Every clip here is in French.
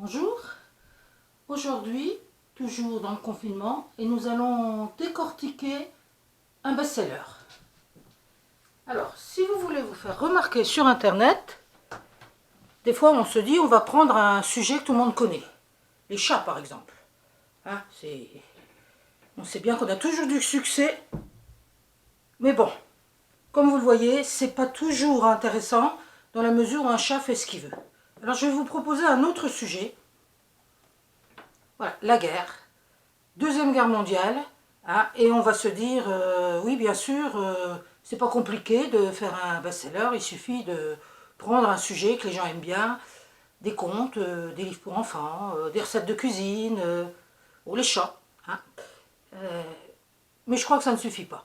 Bonjour, aujourd'hui, toujours dans le confinement, et nous allons décortiquer un best-seller. Alors, si vous voulez vous faire remarquer sur Internet, des fois on se dit on va prendre un sujet que tout le monde connaît. Les chats par exemple. Hein, on sait bien qu'on a toujours du succès, mais bon, comme vous le voyez, c'est pas toujours intéressant dans la mesure où un chat fait ce qu'il veut. Alors je vais vous proposer un autre sujet. Voilà, la guerre. Deuxième guerre mondiale, hein, et on va se dire, oui bien sûr, c'est pas compliqué de faire un best-seller, il suffit de prendre un sujet que les gens aiment bien, des contes, des livres pour enfants, des recettes de cuisine, ou les chats. Hein. Mais je crois que ça ne suffit pas,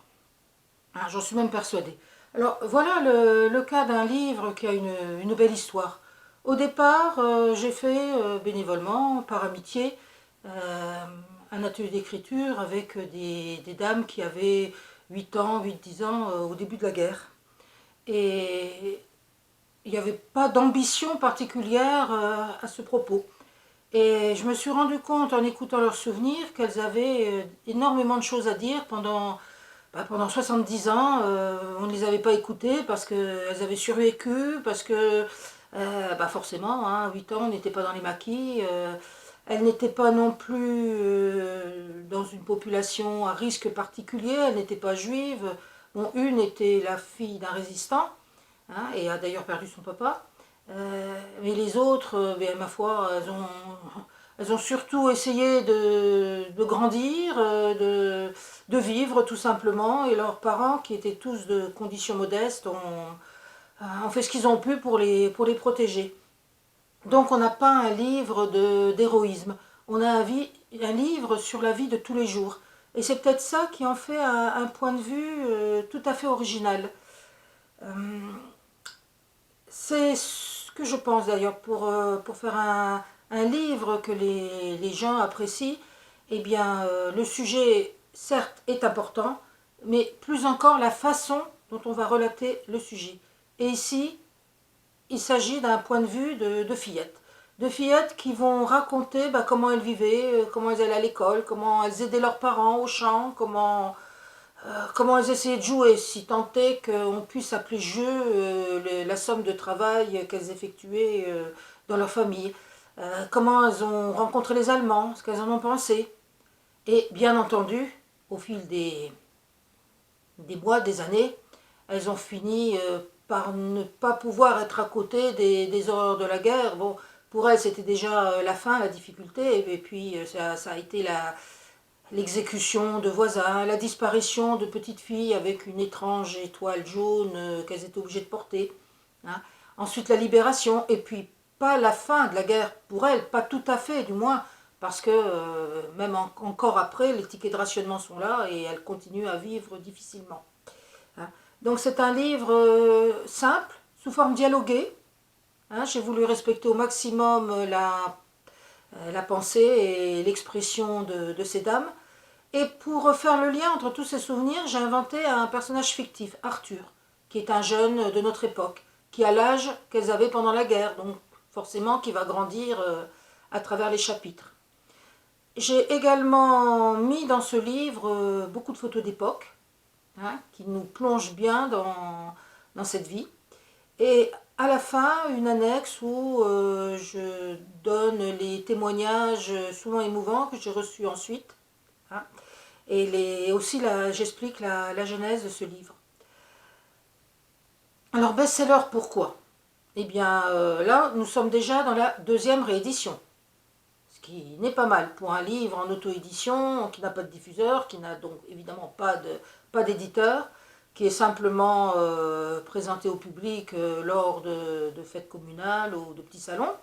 hein, j'en suis même persuadée. Alors voilà le cas d'un livre qui a une belle histoire. Au départ, j'ai fait bénévolement, par amitié, un atelier d'écriture avec des dames qui avaient 8 ans, 8-10 ans au début de la guerre. Et il n'y avait pas d'ambition particulière à ce propos. Et je me suis rendu compte en écoutant leurs souvenirs qu'elles avaient énormément de choses à dire pendant 70 ans. On ne les avait pas écoutées parce qu'elles avaient survécu, parce que forcément, hein, 8 ans, on n'était pas dans les maquis. Elle n'était pas non plus dans une population à risque particulier, elle n'était pas juive. Bon, une était la fille d'un résistant, hein, et a d'ailleurs perdu son papa. Mais les autres, ma foi, elles ont surtout essayé de grandir, de vivre tout simplement, et leurs parents, qui étaient tous de conditions modestes, ont fait ce qu'ils ont pu pour les protéger. Donc on n'a pas un livre d'héroïsme, on a un livre sur la vie de tous les jours. Et c'est peut-être ça qui en fait un point de vue tout à fait original. Euh, c'est ce que je pense d'ailleurs pour faire un livre que les gens apprécient. Eh bien, le sujet, certes, est important, mais plus encore la façon dont on va relater le sujet. Et ici, il s'agit d'un point de vue de fillettes. De fillettes qui vont raconter comment elles vivaient, comment elles allaient à l'école, comment elles aidaient leurs parents au chant, comment elles essayaient de jouer, si tant est qu'on puisse appeler jeu la somme de travail qu'elles effectuaient dans leur famille. Comment elles ont rencontré les Allemands, ce qu'elles en ont pensé. Et bien entendu, au fil des mois, des années, elles ont fini par ne pas pouvoir être à côté des horreurs de la guerre. Bon, pour elles, c'était déjà la fin, la difficulté, et puis ça a été l'exécution de voisins, la disparition de petites filles avec une étrange étoile jaune qu'elles étaient obligées de porter. Hein. Ensuite, la libération, et puis pas la fin de la guerre pour elles, pas tout à fait du moins, parce que même encore après, les tickets de rationnement sont là et elles continuent à vivre difficilement. Hein. Donc c'est un livre simple, sous forme dialoguée. Hein. J'ai voulu respecter au maximum la pensée et l'expression de ces dames. Et pour faire le lien entre tous ces souvenirs, j'ai inventé un personnage fictif, Arthur, qui est un jeune de notre époque, qui a l'âge qu'elles avaient pendant la guerre, donc forcément qui va grandir à travers les chapitres. J'ai également mis dans ce livre beaucoup de photos d'époque, hein, qui nous plongent bien dans cette vie. Et à la fin, une annexe où je donne les témoignages souvent émouvants que j'ai reçus ensuite. Hein, et aussi, j'explique la genèse de ce livre. Alors, best-seller, pourquoi? Eh bien, là, nous sommes déjà dans la deuxième réédition. Ce qui n'est pas mal pour un livre en auto-édition, qui n'a pas de diffuseur, qui n'a donc évidemment pas d'éditeur, qui est simplement présenté au public lors de fêtes communales ou de petits salons.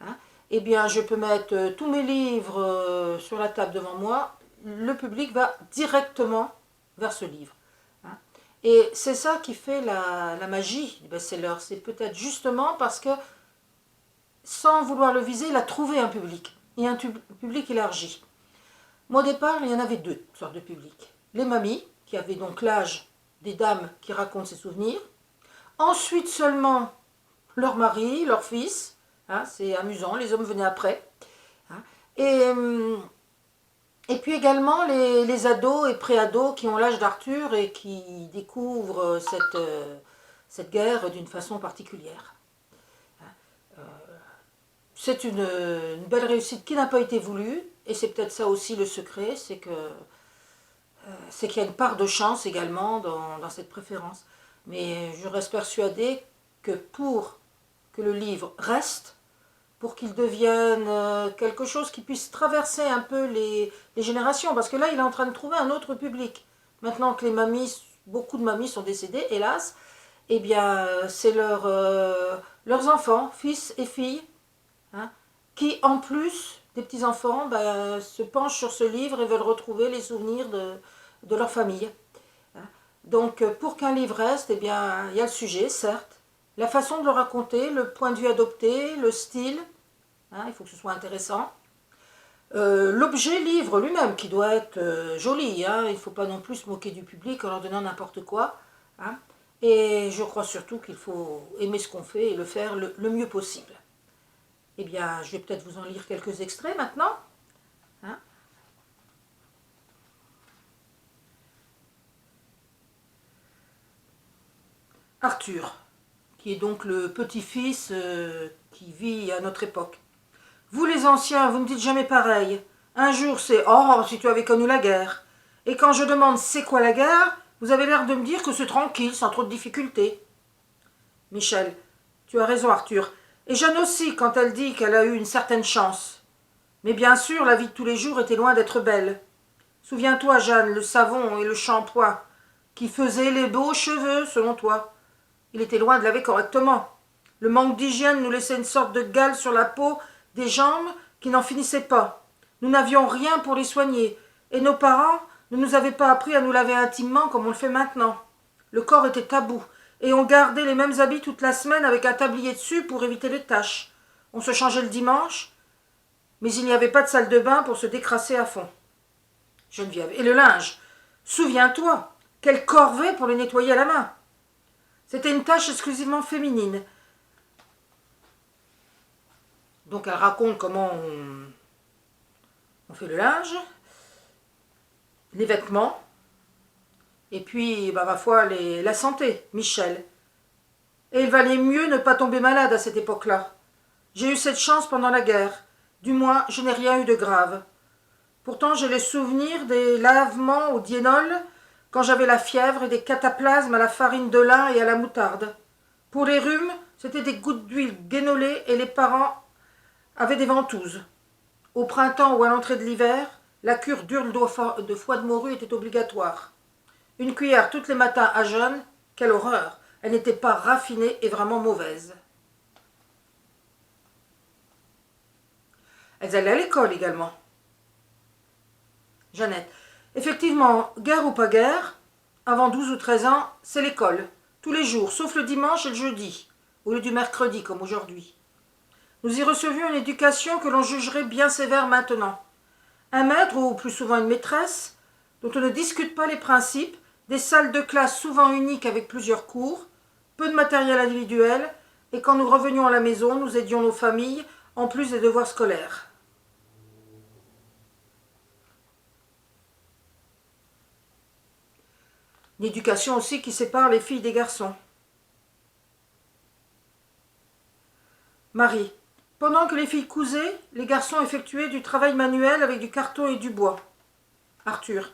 Hein. Eh bien, je peux mettre tous mes livres sur la table devant moi, le public va directement vers ce livre. Hein. Et c'est ça qui fait la magie du best-seller. C'est peut-être justement parce que, sans vouloir le viser, il a trouvé un public, et un public élargi. Moi, au départ, il y en avait deux sortes de publics. Les mamies, qui avaient donc l'âge des dames qui racontent ses souvenirs. Ensuite seulement leur mari, leur fils, Hein, c'est amusant, les hommes venaient après. Hein. Et puis également les ados et pré-ados qui ont l'âge d'Arthur et qui découvrent cette guerre d'une façon particulière. C'est une belle réussite qui n'a pas été voulue, et c'est peut-être ça aussi le secret, c'est qu'il y a une part de chance également dans cette préférence. Mais je reste persuadée que pour que le livre reste, pour qu'il devienne quelque chose qui puisse traverser un peu les générations, parce que là il est en train de trouver un autre public. Maintenant que les mamies, beaucoup de mamies sont décédées, hélas, eh bien c'est leurs enfants, fils et filles, hein, qui en plus des petits-enfants se penchent sur ce livre et veulent retrouver les souvenirs de leur famille. Hein. Donc pour qu'un livre reste, eh bien, il y a le sujet, certes, la façon de le raconter, le point de vue adopté, le style, hein, il faut que ce soit intéressant. L'objet livre lui-même qui doit être joli, hein, il ne faut pas non plus se moquer du public en leur donnant n'importe quoi. Hein. Et je crois surtout qu'il faut aimer ce qu'on fait et le faire le mieux possible. Eh bien, je vais peut-être vous en lire quelques extraits maintenant. Hein. Arthur, qui est donc le petit-fils qui vit à notre époque. Vous les anciens, vous ne dites jamais pareil. Un jour c'est « Oh, si tu avais connu la guerre ». Et quand je demande « C'est quoi la guerre ?» vous avez l'air de me dire que c'est tranquille, sans trop de difficultés. Michel, tu as raison Arthur. Et Jeanne aussi, quand elle dit qu'elle a eu une certaine chance. Mais bien sûr, la vie de tous les jours était loin d'être belle. Souviens-toi, Jeanne, le savon et le shampoing qui faisaient les beaux cheveux, selon toi. Il était loin de laver correctement. Le manque d'hygiène nous laissait une sorte de gale sur la peau des jambes qui n'en finissaient pas. Nous n'avions rien pour les soigner, et nos parents ne nous avaient pas appris à nous laver intimement comme on le fait maintenant. Le corps était tabou, et on gardait les mêmes habits toute la semaine avec un tablier dessus pour éviter les taches. On se changeait le dimanche, mais il n'y avait pas de salle de bain pour se décrasser à fond. Geneviève, et le linge, souviens-toi, quelle corvée pour le nettoyer à la main. C'était une tâche exclusivement féminine. Donc elle raconte comment on fait le linge, les vêtements, et puis, ma foi, la santé, Michel. Et il valait mieux ne pas tomber malade à cette époque-là. J'ai eu cette chance pendant la guerre. Du moins, je n'ai rien eu de grave. Pourtant, j'ai les souvenirs des lavements au Dienol quand j'avais la fièvre et des cataplasmes à la farine de lin et à la moutarde. Pour les rhumes, c'était des gouttes d'huile guénolées et les parents avaient des ventouses. Au printemps ou à l'entrée de l'hiver, la cure d'hurle de foie de morue était obligatoire. Une cuillère tous les matins à jeûne, quelle horreur! Elle n'était pas raffinée et vraiment mauvaise. Elles allaient à l'école également. Jeannette. Effectivement, guerre ou pas guerre, avant 12 ou 13 ans, c'est l'école. Tous les jours, sauf le dimanche et le jeudi, au lieu du mercredi comme aujourd'hui. Nous y recevions une éducation que l'on jugerait bien sévère maintenant. Un maître, ou plus souvent une maîtresse, dont on ne discute pas les principes, des salles de classe souvent uniques avec plusieurs cours, peu de matériel individuel, et quand nous revenions à la maison, nous aidions nos familles, en plus des devoirs scolaires. Une éducation aussi qui sépare les filles des garçons. Marie. Pendant que les filles cousaient, les garçons effectuaient du travail manuel avec du carton et du bois. Arthur.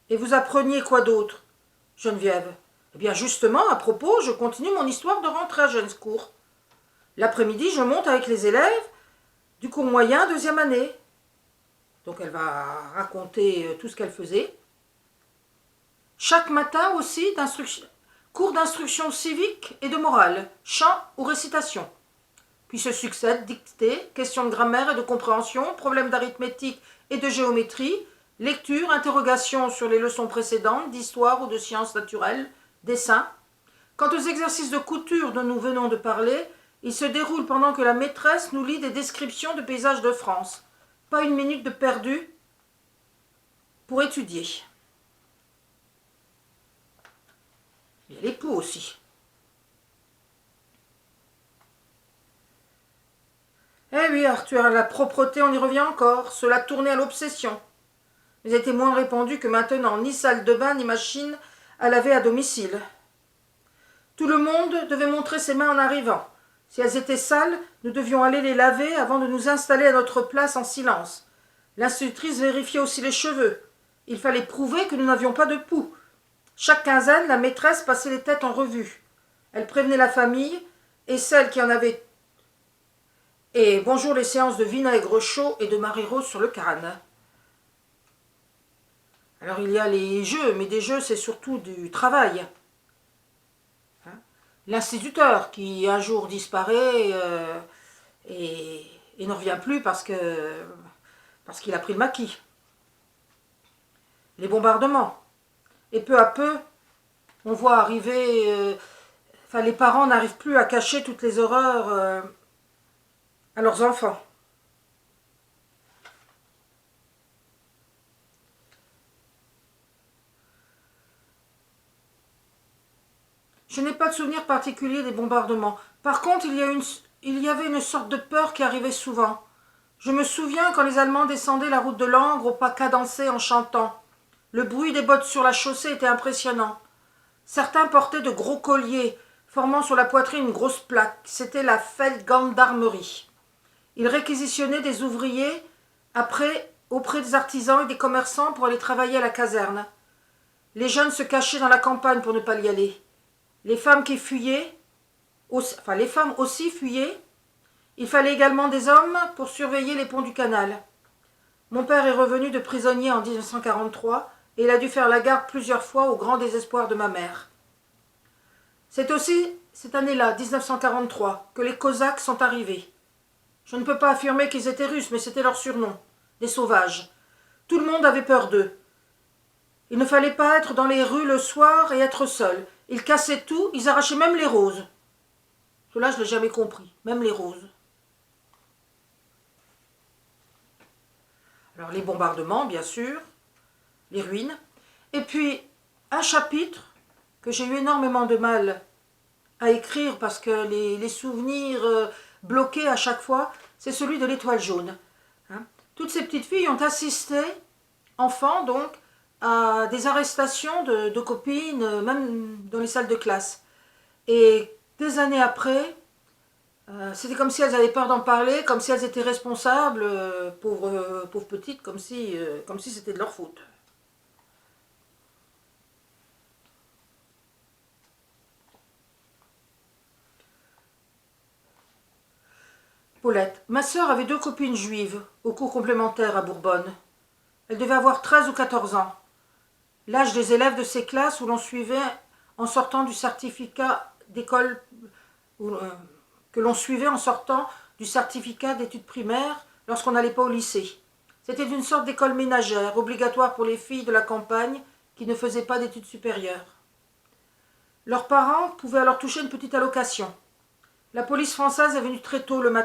Et vous appreniez quoi d'autre? Geneviève. Eh bien justement, à propos, je continue mon histoire de rentrée à Genscourt. L'après-midi, je monte avec les élèves du cours moyen, deuxième année. Donc elle va raconter tout ce qu'elle faisait. Chaque matin aussi, cours d'instruction civique et de morale, chant ou récitation. Puis se succèdent dictées, questions de grammaire et de compréhension, problèmes d'arithmétique et de géométrie, lecture, interrogations sur les leçons précédentes, d'histoire ou de sciences naturelles, dessin. Quant aux exercices de couture dont nous venons de parler, ils se déroulent pendant que la maîtresse nous lit des descriptions de paysages de France. Pas une minute de perdu pour étudier. Il y a l'époux aussi. Eh oui, Arthur, la propreté, on y revient encore. Cela tournait à l'obsession. Mais était moins répandu que maintenant, ni salle de bain, ni machine à laver à domicile. Tout le monde devait montrer ses mains en arrivant. Si elles étaient sales, nous devions aller les laver avant de nous installer à notre place en silence. L'institutrice vérifiait aussi les cheveux. Il fallait prouver que nous n'avions pas de poux. Chaque quinzaine, la maîtresse passait les têtes en revue. Elle prévenait la famille et celle qui en avait. Et bonjour les séances de vinaigre chaud et de marée rose sur le crâne. Alors il y a les jeux, mais des jeux c'est surtout du travail. L'instituteur qui un jour disparaît et ne revient plus parce qu'il a pris le maquis. Les bombardements. Et peu à peu, on voit arriver. Les parents n'arrivent plus à cacher toutes les horreurs à leurs enfants. Je n'ai pas de souvenir particulier des bombardements. Par contre, il y avait une sorte de peur qui arrivait souvent. Je me souviens quand les Allemands descendaient la route de Langres au pas cadencé en chantant. Le bruit des bottes sur la chaussée était impressionnant. Certains portaient de gros colliers, formant sur la poitrine une grosse plaque. C'était la Feldgendarmerie. Ils réquisitionnaient des ouvriers auprès des artisans et des commerçants pour aller travailler à la caserne. Les jeunes se cachaient dans la campagne pour ne pas y aller. Les femmes les femmes aussi fuyaient. Il fallait également des hommes pour surveiller les ponts du canal. Mon père est revenu de prisonnier en 1943 et il a dû faire la garde plusieurs fois au grand désespoir de ma mère. C'est aussi cette année-là, 1943, que les Cosaques sont arrivés. Je ne peux pas affirmer qu'ils étaient russes, mais c'était leur surnom, des sauvages. Tout le monde avait peur d'eux. Il ne fallait pas être dans les rues le soir et être seul. Ils cassaient tout, ils arrachaient même les roses. Cela, je ne l'ai jamais compris, même les roses. Alors les bombardements, bien sûr, les ruines. Et puis, un chapitre que j'ai eu énormément de mal à écrire parce que les souvenirs bloqués à chaque fois, c'est celui de l'étoile jaune. Toutes ces petites filles ont assisté, enfants donc, à des arrestations de copines, même dans les salles de classe. Et des années après, c'était comme si elles avaient peur d'en parler, comme si elles étaient responsables, pauvres petites, comme si c'était de leur faute. Paulette, ma sœur avait 2 copines juives au cours complémentaire à Bourbonne. Elle devait avoir 13 ou 14 ans. L'âge des élèves de ces classes où l'on suivait en sortant du certificat d'école, que l'on suivait en sortant du certificat d'études primaires lorsqu'on n'allait pas au lycée. C'était une sorte d'école ménagère, obligatoire pour les filles de la campagne qui ne faisaient pas d'études supérieures. Leurs parents pouvaient alors toucher une petite allocation. La police française est venue très tôt le matin